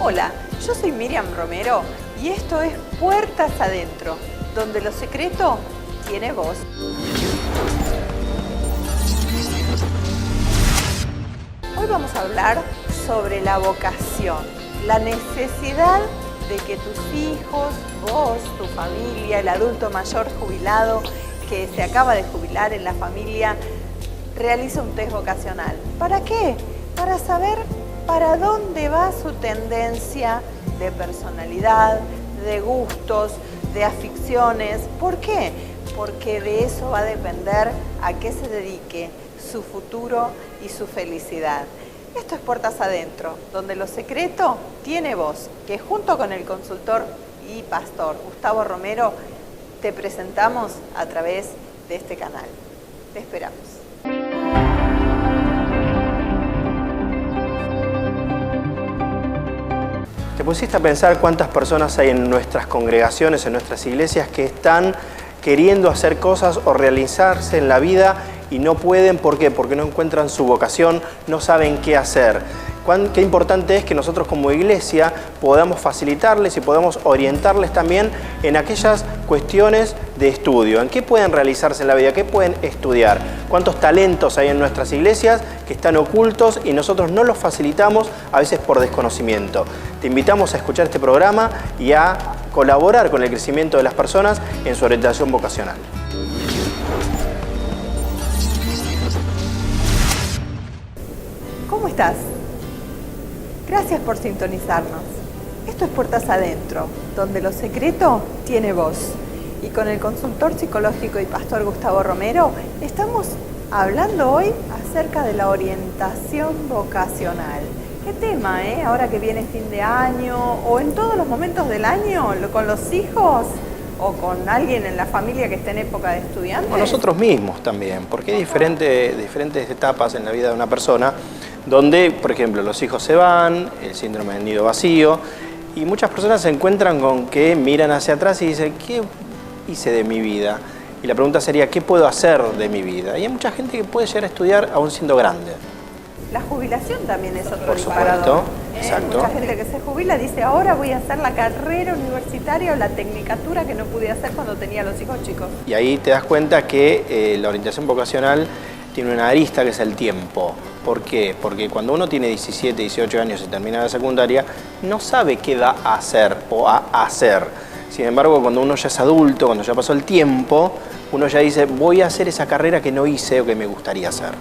Hola, yo soy Miriam Romero y esto es Puertas Adentro, donde lo secreto tiene voz. Hoy vamos a hablar sobre la vocación, la necesidad de que tus hijos, vos, tu familia, el adulto mayor jubilado que se acaba de jubilar en la familia, realice un test vocacional. ¿Para qué? Para saber para dónde va su tendencia de personalidad, de gustos, de aficiones. ¿Por qué? Porque de eso va a depender a qué se dedique su futuro y su felicidad. Esto es Puertas Adentro, donde lo secreto tiene voz, que junto con el consultor y pastor Gustavo Romero te presentamos a través de este canal. Te esperamos. ¿Te pusiste a pensar cuántas personas hay en nuestras congregaciones, en nuestras iglesias, que están queriendo hacer cosas o realizarse en la vida y no pueden? ¿Por qué? Porque no encuentran su vocación, no saben qué hacer. Qué importante es que nosotros como iglesia podamos facilitarles y podamos orientarles también en aquellas cuestiones de estudio, en qué pueden realizarse en la vida, qué pueden estudiar, cuántos talentos hay en nuestras iglesias que están ocultos y nosotros no los facilitamos a veces por desconocimiento. Te invitamos a escuchar este programa y a colaborar con el crecimiento de las personas en su orientación vocacional. ¿Cómo estás? Gracias por sintonizarnos. Esto es Puertas Adentro, donde lo secreto tiene voz. Y con el consultor psicológico y pastor Gustavo Romero estamos hablando hoy acerca de la orientación vocacional. ¿Qué tema, ahora que viene fin de año o en todos los momentos del año, con los hijos o con alguien en la familia que esté en época de estudiante? O nosotros mismos también, porque hay diferentes etapas en la vida de una persona donde, por ejemplo, los hijos se van, el síndrome del nido vacío, y muchas personas se encuentran con que miran hacia atrás y dicen, ¿qué hice de mi vida? Y la pregunta sería, ¿qué puedo hacer de mi vida? Y hay mucha gente que puede llegar a estudiar aún siendo grande. La jubilación también es otro Por disparador. supuesto, exacto. Mucha gente que se jubila dice, ahora voy a hacer la carrera universitaria o la tecnicatura que no pude hacer cuando tenía los hijos chicos. Y ahí te das cuenta que la orientación vocacional tiene una arista que es el tiempo. ¿Por qué? Porque cuando uno tiene 17, 18 años y termina la secundaria, no sabe qué va a hacer o a hacer. Sin embargo, cuando uno ya es adulto, cuando ya pasó el tiempo, uno ya dice, voy a hacer esa carrera que no hice o que me gustaría hacer.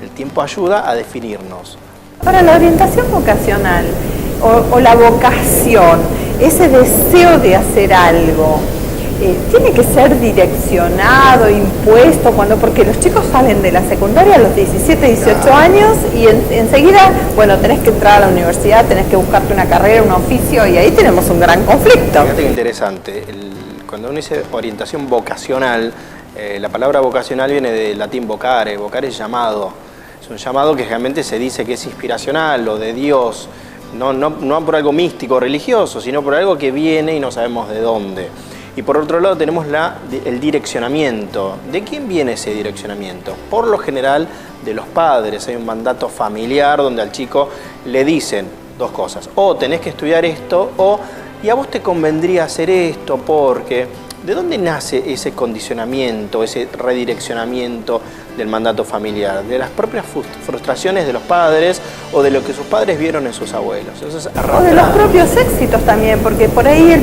El tiempo ayuda a definirnos. Para la orientación vocacional o la vocación, ese deseo de hacer algo, tiene que ser direccionado, impuesto, porque los chicos salen de la secundaria a los 17, 18 años y enseguida, tenés que entrar a la universidad, tenés que buscarte una carrera, un oficio y ahí tenemos un gran conflicto. Fíjate qué interesante, cuando uno dice orientación vocacional, la palabra vocacional viene del latín vocare, vocare es llamado. Es un llamado que realmente se dice que es inspiracional o de Dios, no por algo místico o religioso, sino por algo que viene y no sabemos de dónde. Y por otro lado tenemos el direccionamiento. ¿De quién viene ese direccionamiento? Por lo general de los padres. Hay un mandato familiar donde al chico le dicen dos cosas. O tenés que estudiar esto y a vos te convendría hacer esto porque... ¿De dónde nace ese condicionamiento, ese redireccionamiento del mandato familiar? ¿De las propias frustraciones de los padres o de lo que sus padres vieron en sus abuelos? Eso es o de los propios éxitos también, porque por ahí el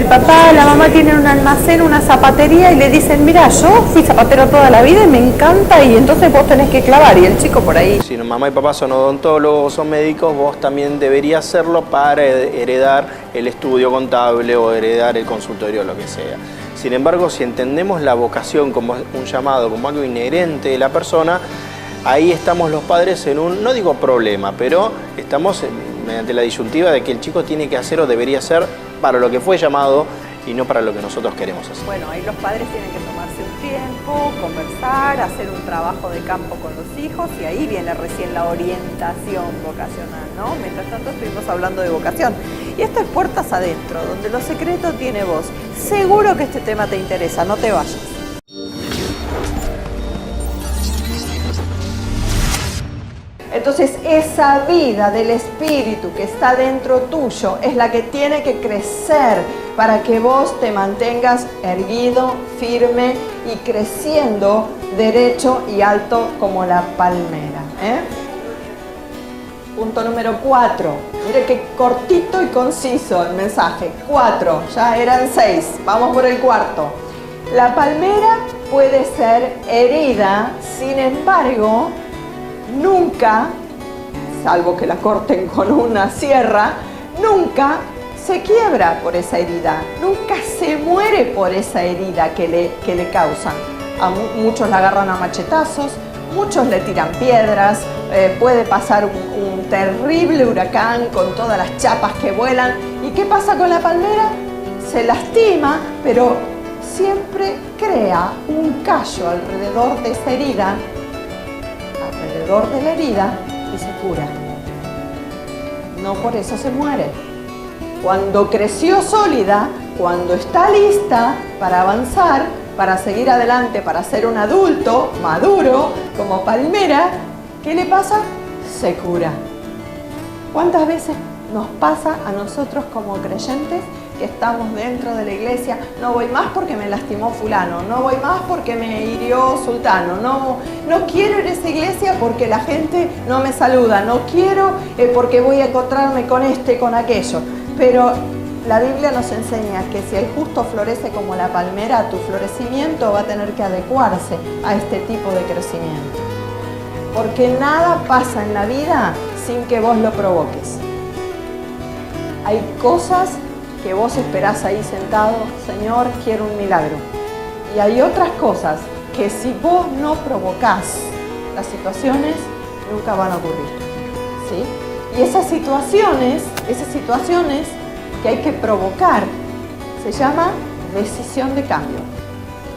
papá, la mamá tienen un almacén, una zapatería y le dicen, mira, yo fui zapatero toda la vida y me encanta y entonces vos tenés que clavar y el chico por ahí. Si mamá y papá son odontólogos, son médicos, vos también deberías hacerlo para heredar el estudio contable o heredar el consultorio, lo que sea. Sin embargo, si entendemos la vocación como un llamado, como algo inherente de la persona, ahí estamos los padres en un, no digo problema, pero estamos mediante la disyuntiva de que el chico tiene que hacer o debería hacer para lo que fue llamado y no para lo que nosotros queremos hacer. Bueno, ahí los padres tienen que tomarse un tiempo, conversar, hacer un trabajo de campo con los hijos y ahí viene recién la orientación vocacional, ¿no? Mientras tanto estuvimos hablando de vocación. Y esto es Puertas Adentro, donde lo secreto tiene voz. Seguro que este tema te interesa, no te vayas. Entonces esa vida del Espíritu que está dentro tuyo es la que tiene que crecer para que vos te mantengas erguido, firme y creciendo derecho y alto como la palmera. Punto número 4. Mire qué cortito y conciso el mensaje. 4, ya eran 6. Vamos por el cuarto. La palmera puede ser herida, sin embargo, nunca, salvo que la corten con una sierra, nunca se quiebra por esa herida, nunca se muere por esa herida que le causan. A muchos la agarran a machetazos, muchos le tiran piedras, puede pasar un terrible huracán con todas las chapas que vuelan. ¿Y qué pasa con la palmera? Se lastima, pero siempre crea un callo alrededor de esa herida, alrededor de la herida, y se cura. No por eso se muere. Cuando creció sólida, cuando está lista para avanzar, para seguir adelante, para ser un adulto maduro como palmera, ¿qué le pasa? Se cura. ¿Cuántas veces nos pasa a nosotros como creyentes que estamos dentro de la iglesia? No voy más porque me lastimó fulano, no voy más porque me hirió sultano, no quiero ir a esa iglesia porque la gente no me saluda, no quiero porque voy a encontrarme con con aquello. Pero la Biblia nos enseña que si el justo florece como la palmera, tu florecimiento va a tener que adecuarse a este tipo de crecimiento. Porque nada pasa en la vida sin que vos lo provoques. Hay cosas que vos esperás ahí sentado, Señor, quiero un milagro. Y hay otras cosas que si vos no provocás las situaciones, nunca van a ocurrir, ¿sí? Y esas situaciones que hay que provocar, se llama decisión de cambio.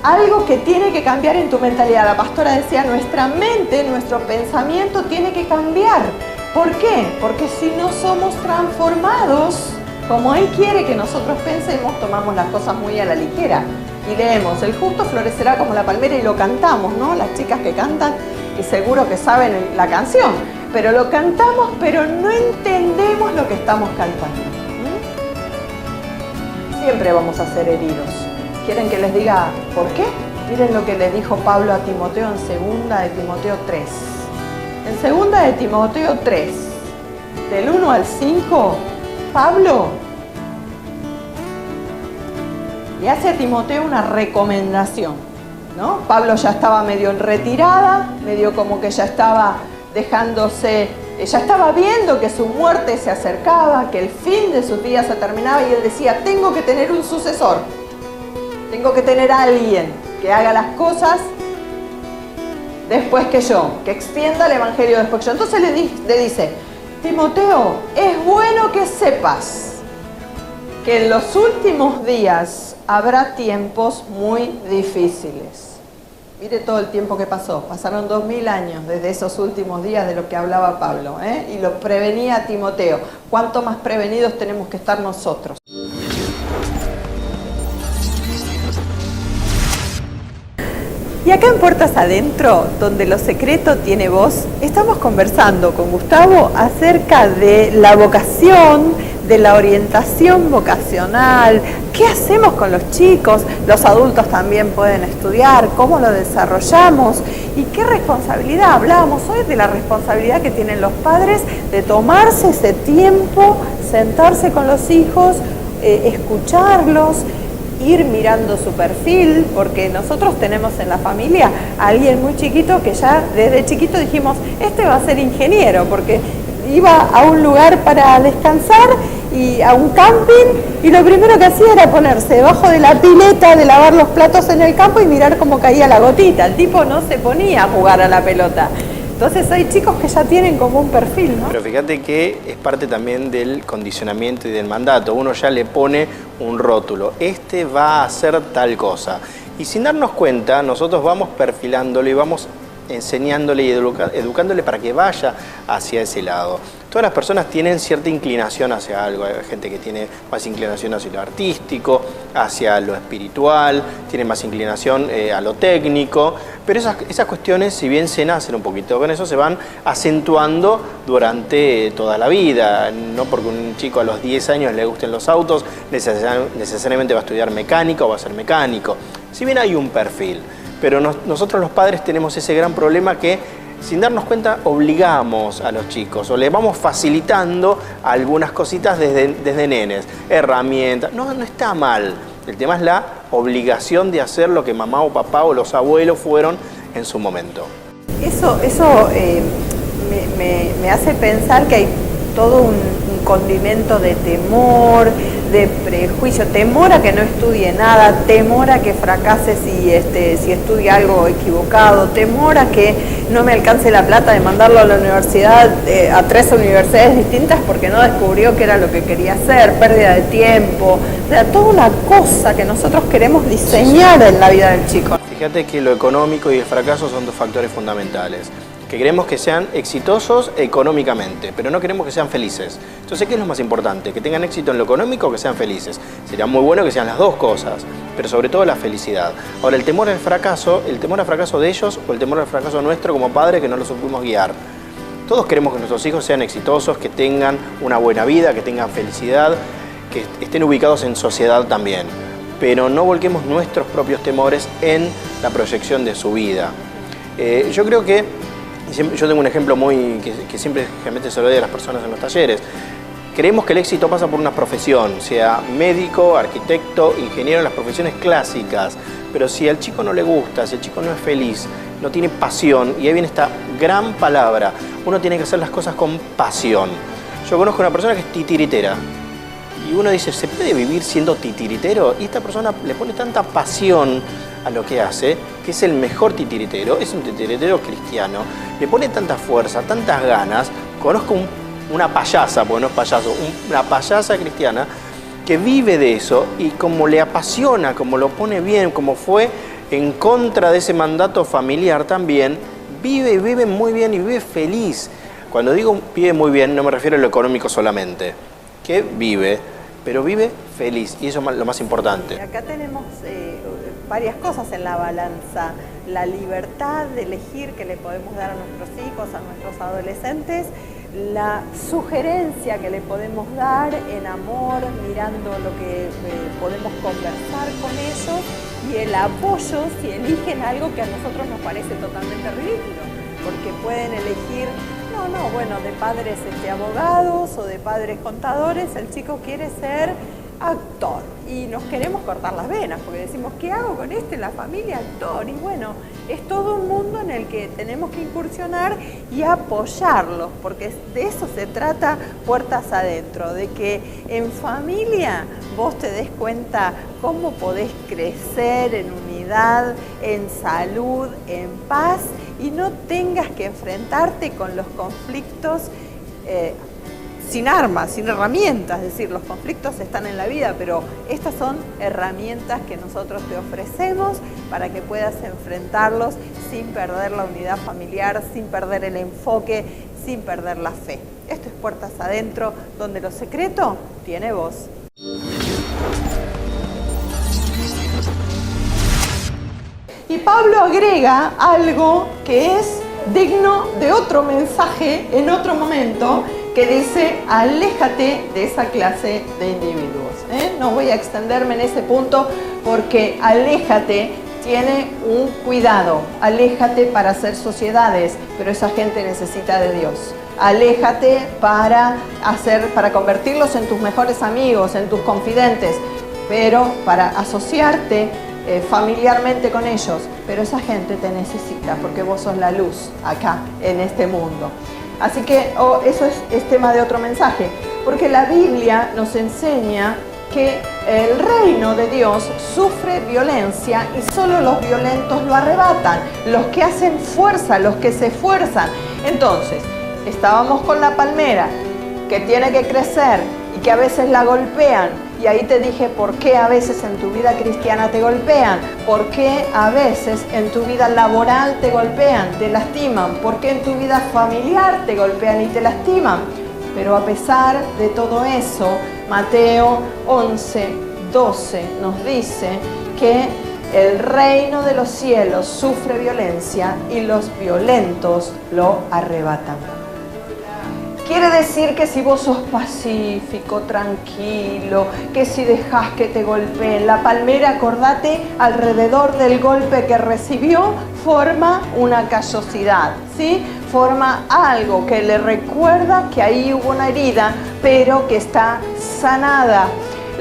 Algo que tiene que cambiar en tu mentalidad. La pastora decía, nuestra mente, nuestro pensamiento tiene que cambiar. ¿Por qué? Porque si no somos transformados, como Él quiere que nosotros pensemos, tomamos las cosas muy a la ligera. Y leemos, el justo florecerá como la palmera, y lo cantamos, ¿no? Las chicas que cantan, y seguro que saben la canción. Pero lo cantamos, pero no entendemos lo que estamos cantando. Siempre vamos a ser heridos. ¿Quieren que les diga por qué? Miren lo que le dijo Pablo a Timoteo en 2 de Timoteo 3. En 2 de Timoteo 3, del 1 al 5, Pablo le hace a Timoteo una recomendación, ¿no? Pablo ya estaba medio en retirada, medio como que ya estaba dejándose, ya estaba viendo que su muerte se acercaba, que el fin de sus días se terminaba, y él decía, tengo que tener un sucesor, tengo que tener a alguien que haga las cosas después que yo, que extienda el evangelio después que yo. Entonces le dice, Timoteo, es bueno que sepas que en los últimos días habrá tiempos muy difíciles. Mire todo el tiempo que pasó. Pasaron 2000 años desde esos últimos días de lo que hablaba Pablo, y lo prevenía a Timoteo. ¿Cuánto más prevenidos tenemos que estar nosotros? Y acá en Puertas Adentro, donde lo secreto tiene voz, estamos conversando con Gustavo acerca de la vocación, de la orientación vocacional, qué hacemos con los chicos, los adultos también pueden estudiar, cómo lo desarrollamos y qué responsabilidad. Hablábamos hoy de la responsabilidad que tienen los padres de tomarse ese tiempo, sentarse con los hijos, escucharlos, ir mirando su perfil, porque nosotros tenemos en la familia a alguien muy chiquito que ya desde chiquito dijimos, este va a ser ingeniero, porque iba a un lugar para descansar y a un camping, y lo primero que hacía era ponerse debajo de la pileta de lavar los platos en el campo y mirar cómo caía la gotita. El tipo no se ponía a jugar a la pelota. Entonces hay chicos que ya tienen como un perfil, ¿no? Pero fíjate que es parte también del condicionamiento y del mandato. Uno ya le pone un rótulo. Este va a hacer tal cosa. Y sin darnos cuenta, nosotros vamos perfilándolo y vamos enseñándole y educándole para que vaya hacia ese lado. Todas las personas tienen cierta inclinación hacia algo. Hay gente que tiene más inclinación hacia lo artístico, hacia lo espiritual, tiene más inclinación a lo técnico, pero esas cuestiones, si bien se nacen un poquito con eso, se van acentuando durante toda la vida. No porque un chico a los 10 años le gusten los autos, necesariamente va a estudiar mecánica o va a ser mecánico. Si bien hay un perfil, pero nosotros los padres tenemos ese gran problema que, sin darnos cuenta, obligamos a los chicos o les vamos facilitando algunas cositas desde nenes, herramientas. No está mal. El tema es la obligación de hacer lo que mamá o papá o los abuelos fueron en su momento. Eso me hace pensar que hay todo un condimento de temor, de prejuicio, temor a que no estudie nada, temor a que fracase si estudia algo equivocado, temor a que no me alcance la plata de mandarlo a la universidad, a 3 universidades distintas porque no descubrió que era lo que quería hacer, pérdida de tiempo, o sea, toda una cosa que nosotros queremos diseñar en la vida del chico. Fíjate que lo económico y el fracaso son dos factores fundamentales. Que queremos que sean exitosos económicamente, pero no queremos que sean felices. Entonces, ¿qué es lo más importante? Que tengan éxito en lo económico o que sean felices. Sería muy bueno que sean las dos cosas, pero sobre todo la felicidad. Ahora, el temor al fracaso de ellos o el temor al fracaso nuestro como padres que no los supimos guiar. Todos queremos que nuestros hijos sean exitosos, que tengan una buena vida, que tengan felicidad, que estén ubicados en sociedad también. Pero no volquemos nuestros propios temores en la proyección de su vida. Yo creo que yo tengo un ejemplo que siempre realmente se lo doy a las personas en los talleres. Creemos que el éxito pasa por una profesión, sea médico, arquitecto, ingeniero, las profesiones clásicas. Pero si al chico no le gusta, si el chico no es feliz, no tiene pasión, y ahí viene esta gran palabra, uno tiene que hacer las cosas con pasión. Yo conozco una persona que es titiritera. Y uno dice, ¿se puede vivir siendo titiritero? Y esta persona le pone tanta pasión a lo que hace, que es el mejor titiritero, es un titiritero cristiano, le pone tanta fuerza, tantas ganas. Conozco una payasa, porque no es payaso, una payasa cristiana que vive de eso y como le apasiona, como lo pone bien, como fue en contra de ese mandato familiar también, vive muy bien y vive feliz. Cuando digo vive muy bien, no me refiero a lo económico solamente, que vive, pero vive feliz, y eso es lo más importante. Acá tenemos varias cosas en la balanza. La libertad de elegir que le podemos dar a nuestros hijos, a nuestros adolescentes, la sugerencia que le podemos dar en amor, mirando lo que podemos conversar con ellos, y el apoyo si eligen algo que a nosotros nos parece totalmente ridículo, porque pueden elegir bueno, de padres abogados o de padres contadores, el chico quiere ser actor y nos queremos cortar las venas porque decimos, ¿qué hago con la familia actor? Y bueno, es todo un mundo en el que tenemos que incursionar y apoyarlos, porque de eso se trata Puertas Adentro, de que en familia vos te des cuenta cómo podés crecer en unidad, en salud, en paz, y no tengas que enfrentarte con los conflictos sin armas, sin herramientas. Es decir, los conflictos están en la vida, pero estas son herramientas que nosotros te ofrecemos para que puedas enfrentarlos sin perder la unidad familiar, sin perder el enfoque, sin perder la fe. Esto es Puertas Adentro, donde lo secreto tiene voz. Y Pablo agrega algo que es digno de otro mensaje en otro momento, que dice, aléjate de esa clase de individuos. No voy a extenderme en ese punto porque aléjate tiene un cuidado. Aléjate para hacer sociedades, pero esa gente necesita de Dios. Aléjate para convertirlos en tus mejores amigos, en tus confidentes, pero para asociarte familiarmente con ellos, pero esa gente te necesita porque vos sos la luz acá en este mundo. Así que eso es tema de otro mensaje, porque la Biblia nos enseña que el reino de Dios sufre violencia y solo los violentos lo arrebatan, los que hacen fuerza, los que se esfuerzan. Entonces, estábamos con la palmera que tiene que crecer y que a veces la golpean. Y ahí te dije por qué a veces en tu vida cristiana te golpean, por qué a veces en tu vida laboral te golpean, te lastiman, por qué en tu vida familiar te golpean y te lastiman, Pero a pesar de todo eso, Mateo 11:12 nos dice que el reino de los cielos sufre violencia y los violentos lo arrebatan. Quiere decir que si vos sos pacífico, tranquilo, que si dejás que te golpeen, la palmera, acordate, alrededor del golpe que recibió, forma una callosidad, ¿sí? Forma algo que le recuerda que ahí hubo una herida, pero que está sanada.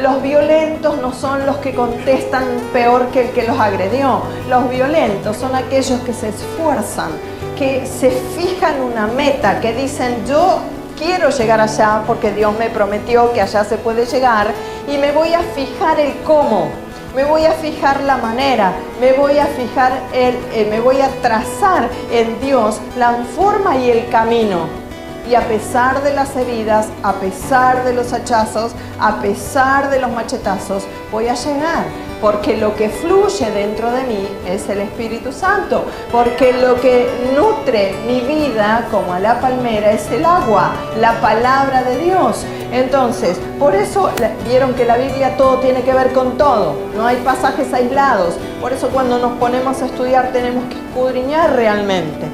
Los violentos no son los que contestan peor que el que los agredió. Los violentos son aquellos que se esfuerzan, que se fijan una meta, que dicen yo quiero llegar allá porque Dios me prometió que allá se puede llegar y me voy a fijar el cómo, me voy a fijar la manera, me voy a fijar me voy a trazar en Dios la forma y el camino. Y a pesar de las heridas, a pesar de los hachazos, a pesar de los machetazos, voy a llegar. Porque lo que fluye dentro de mí es el Espíritu Santo. Porque lo que nutre mi vida, como a la palmera, es el agua, la palabra de Dios. Entonces, por eso vieron que la Biblia todo tiene que ver con todo. No hay pasajes aislados. Por eso cuando nos ponemos a estudiar tenemos que escudriñar realmente.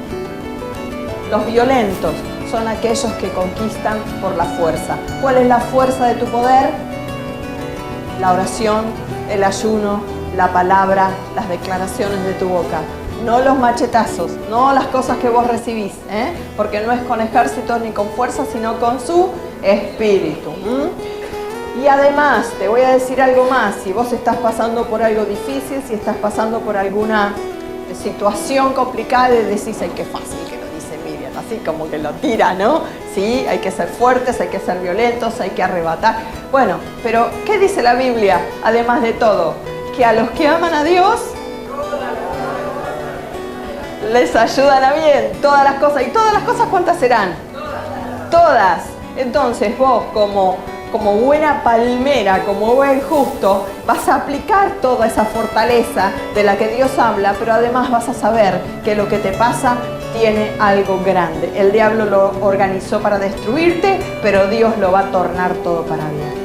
Los violentos son aquellos que conquistan por la fuerza. ¿Cuál es la fuerza de tu poder? La oración, el ayuno, la palabra, las declaraciones de tu boca. No los machetazos, no las cosas que vos recibís, porque no es con ejércitos ni con fuerza, sino con su espíritu. Y además, te voy a decir algo más. Si vos estás pasando por algo difícil, si estás pasando por alguna situación complicada, decís, ay, qué fácil que lo dice Miriam, así como que lo tira, ¿no? Sí, hay que ser fuertes, hay que ser violentos, hay que arrebatar. Bueno, pero ¿qué dice la Biblia? Además de todo, que a los que aman a Dios les ayudan a bien todas las cosas. ¿Y todas las cosas cuántas serán? Todas. Entonces vos como buena palmera, como buen justo, vas a aplicar toda esa fortaleza de la que Dios habla, pero además vas a saber que lo que te pasa tiene algo grande. El diablo lo organizó para destruirte, pero Dios lo va a tornar todo para bien.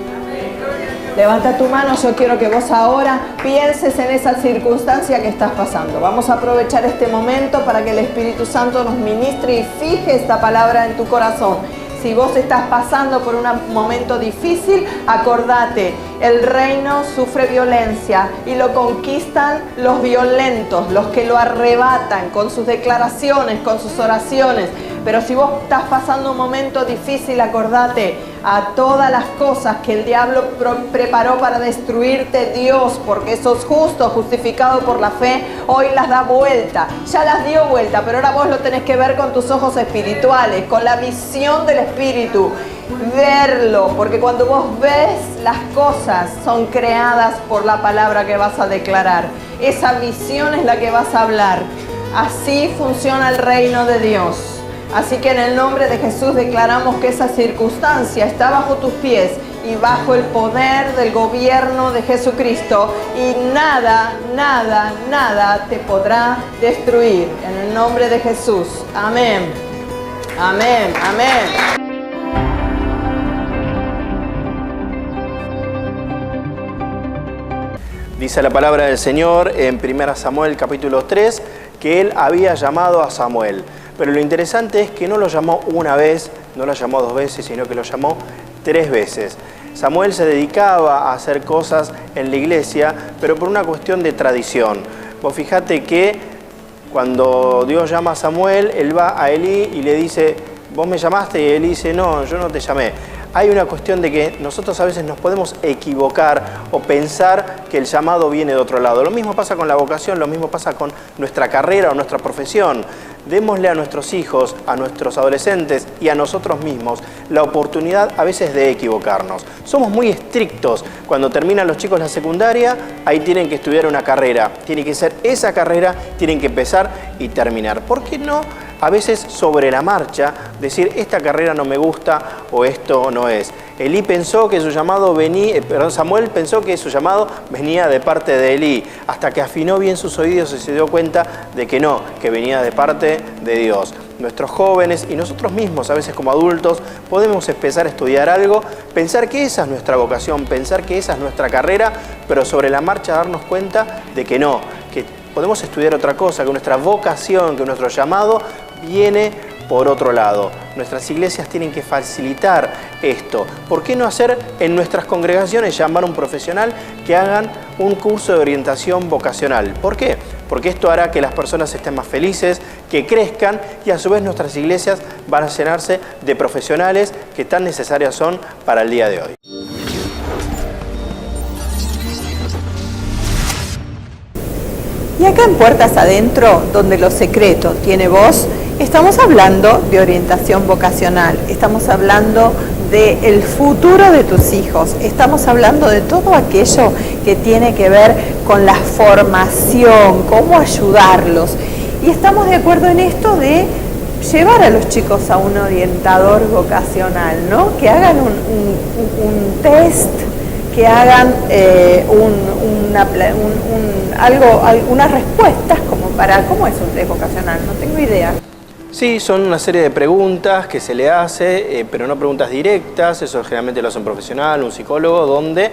Levanta tu mano, yo quiero que vos ahora pienses en esa circunstancia que estás pasando. Vamos a aprovechar este momento para que el Espíritu Santo nos ministre y fije esta palabra en tu corazón. Si vos estás pasando por un momento difícil, acordate, el reino sufre violencia y lo conquistan los violentos, los que lo arrebatan con sus declaraciones, con sus oraciones. Pero si vos estás pasando un momento difícil, acordate, a todas las cosas que el diablo preparó para destruirte, Dios, porque sos justo, justificado por la fe, hoy las da vuelta. Ya las dio vuelta, pero ahora vos lo tenés que ver con tus ojos espirituales, con la visión del Espíritu. Verlo, porque cuando vos ves las cosas son creadas por la palabra que vas a declarar. Esa visión es la que vas a hablar. Así funciona el reino de Dios. Así que en el nombre de Jesús declaramos que esa circunstancia está bajo tus pies y bajo el poder del gobierno de Jesucristo, y nada, nada, nada te podrá destruir. En el nombre de Jesús. Amén. Amén. Amén. Dice la palabra del Señor en 1 Samuel capítulo 3 que Él había llamado a Samuel. Pero lo interesante es que no lo llamó una vez, no lo llamó 2 veces, sino que lo llamó 3 veces. Samuel se dedicaba a hacer cosas en la iglesia, pero por una cuestión de tradición. Vos fijate que cuando Dios llama a Samuel, él va a Elí y le dice, ¿vos me llamaste? Y Elí dice, no, yo no te llamé. Hay una cuestión de que nosotros a veces nos podemos equivocar o pensar que el llamado viene de otro lado. Lo mismo pasa con la vocación, lo mismo pasa con nuestra carrera o nuestra profesión. Démosle a nuestros hijos, a nuestros adolescentes y a nosotros mismos la oportunidad a veces de equivocarnos. Somos muy estrictos. Cuando terminan los chicos la secundaria, ahí tienen que estudiar una carrera. Tiene que ser esa carrera, tienen que empezar y terminar. ¿Por qué no? A veces sobre la marcha decir esta carrera no me gusta o esto no es. Elí pensó que su llamado Samuel pensó que su llamado venía de parte de Elí, hasta que afinó bien sus oídos y se dio cuenta de que no, que venía de parte de Dios. nuestros jóvenes y nosotros mismos, a veces como adultos, podemos empezar a estudiar algo, pensar que esa es nuestra vocación, pensar que esa es nuestra carrera, pero sobre la marcha darnos cuenta de que no, que podemos estudiar otra cosa, que nuestra vocación, que nuestro llamado viene por otro lado. Nuestras iglesias tienen que facilitar esto. ¿Por qué no hacer en nuestras congregaciones, llamar a un profesional que hagan un curso de orientación vocacional? ¿Por qué? Porque esto hará que las personas estén más felices, que crezcan y a su vez nuestras iglesias van a llenarse de profesionales que tan necesarias son para el día de hoy. Y acá en Puertas Adentro, donde lo secreto tiene voz, estamos hablando de orientación vocacional, estamos hablando del futuro de tus hijos, estamos hablando de todo aquello que tiene que ver con la formación, cómo ayudarlos. Y estamos de acuerdo en esto de llevar a los chicos a un orientador vocacional, ¿no? Que hagan un test, que hagan algunas respuestas como para, ¿cómo es un test vocacional? No tengo idea. Sí, son una serie de preguntas que se le hace, pero no preguntas directas, eso generalmente lo hace un profesional, un psicólogo, donde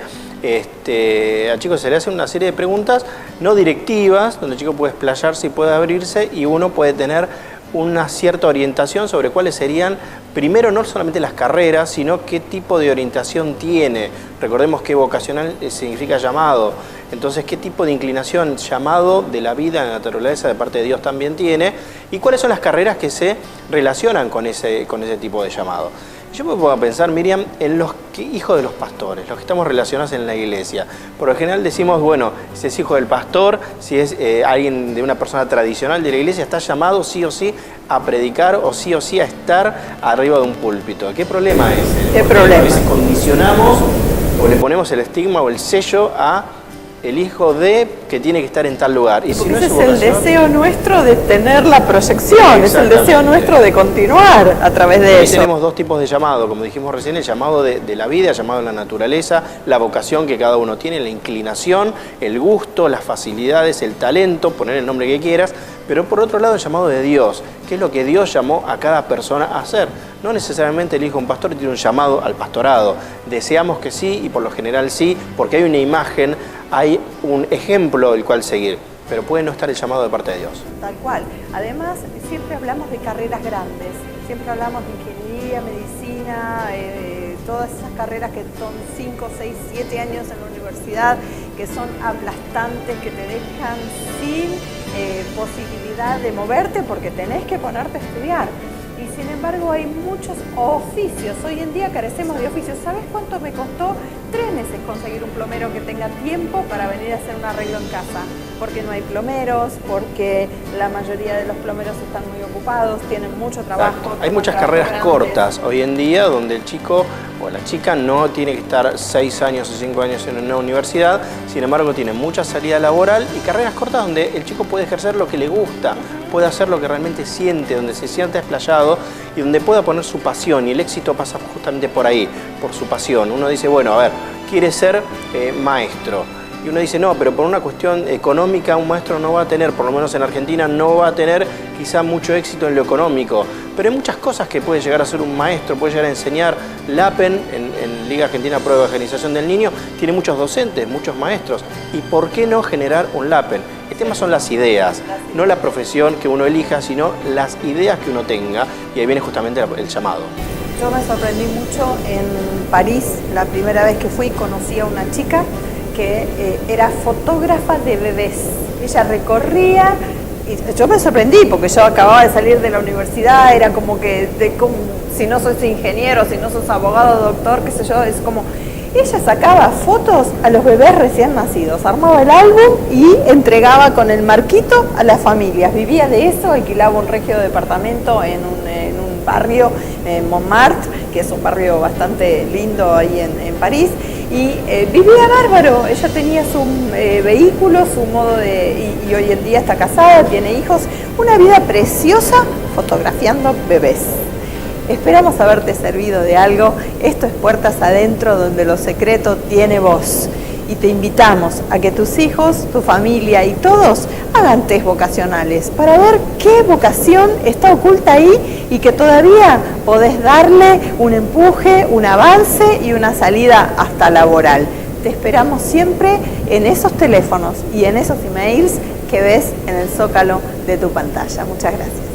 al chico se le hace una serie de preguntas no directivas, donde el chico puede explayarse y puede abrirse y uno puede tener una cierta orientación sobre cuáles serían, primero, no solamente las carreras, sino qué tipo de orientación tiene. Recordemos que vocacional significa llamado. Entonces, ¿qué tipo de inclinación, llamado de la vida, de la naturaleza, de parte de Dios también tiene? ¿Y cuáles son las carreras que se relacionan con ese tipo de llamado? Yo me puedo pensar, Miriam, en los hijos de los pastores, los que estamos relacionados en la iglesia. Por lo general decimos, bueno, si es hijo del pastor, si es alguien de una persona tradicional de la iglesia, está llamado sí o sí a predicar o sí a estar arriba de un púlpito. ¿Qué problema es ese? ¿Qué problema? A veces condicionamos o le ponemos el estigma o el sello a el hijo de que tiene que estar en tal lugar. Y si no ese es el deseo nuestro de tener la proyección, es el deseo nuestro de continuar a través de eso. Tenemos dos tipos de llamado, como dijimos recién, el llamado de la vida, el llamado de la naturaleza, la vocación que cada uno tiene, la inclinación, el gusto, las facilidades, el talento, poner el nombre que quieras, pero por otro lado el llamado de Dios, que es lo que Dios llamó a cada persona a hacer. No necesariamente el hijo de un pastor tiene un llamado al pastorado. Deseamos que sí y por lo general sí, porque hay una imagen, hay un ejemplo del cual seguir, pero puede no estar el llamado de parte de Dios. Tal cual. Además, siempre hablamos de carreras grandes, siempre hablamos de ingeniería, medicina, todas esas carreras que son 5, 6, 7 años en la universidad, que son aplastantes, que te dejan sin posibilidad de moverte porque tenés que ponerte a estudiar. Y sin embargo hay muchos oficios, hoy en día carecemos de oficios. ¿Sabes cuánto me costó? 3 meses conseguir un plomero que tenga tiempo para venir a hacer un arreglo en casa. Porque no hay plomeros, porque la mayoría de los plomeros están muy ocupados, tienen mucho trabajo. Hay muchas carreras cortas hoy en día donde el chico o la chica no tiene que estar 6 años o 5 años en una universidad, sin embargo tiene mucha salida laboral y carreras cortas donde el chico puede ejercer lo que le gusta, puede hacer lo que realmente siente, donde se siente explayado y donde pueda poner su pasión, y el éxito pasa justamente por ahí, por su pasión. Uno dice, bueno, a ver, quiere ser maestro. Y uno dice, no, pero por una cuestión económica un maestro no va a tener, por lo menos en Argentina, no va a tener quizá mucho éxito en lo económico. Pero hay muchas cosas que puede llegar a ser un maestro, puede llegar a enseñar. LAPEN, en Liga Argentina Pro de Evangelización del Niño, tiene muchos docentes, muchos maestros. ¿Y por qué no generar un LAPEN? El tema son las ideas, no la profesión que uno elija, sino las ideas que uno tenga. Y ahí viene justamente el llamado. Yo me sorprendí mucho en París, la primera vez que fui, conocí a una chica que era fotógrafa de bebés. Ella recorría, y yo me sorprendí porque yo acababa de salir de la universidad, era como que, si no sos ingeniero, si no sos abogado, doctor, qué sé yo, es como... Ella sacaba fotos a los bebés recién nacidos, armaba el álbum y entregaba con el marquito a las familias. Vivía de eso, alquilaba un regio departamento en un barrio, en Montmartre, que es un barrio bastante lindo ahí en París, y vivía bárbaro. Ella tenía su vehículo, su modo de... y hoy en día está casada, tiene hijos, una vida preciosa fotografiando bebés. Esperamos haberte servido de algo. Esto es Puertas Adentro, donde lo secreto tiene voz. y te invitamos a que tus hijos, tu familia y todos hagan test vocacionales para ver qué vocación está oculta ahí y que todavía podés darle un empuje, un avance y una salida hasta laboral. Te esperamos siempre en esos teléfonos y en esos emails que ves en el zócalo de tu pantalla. Muchas gracias.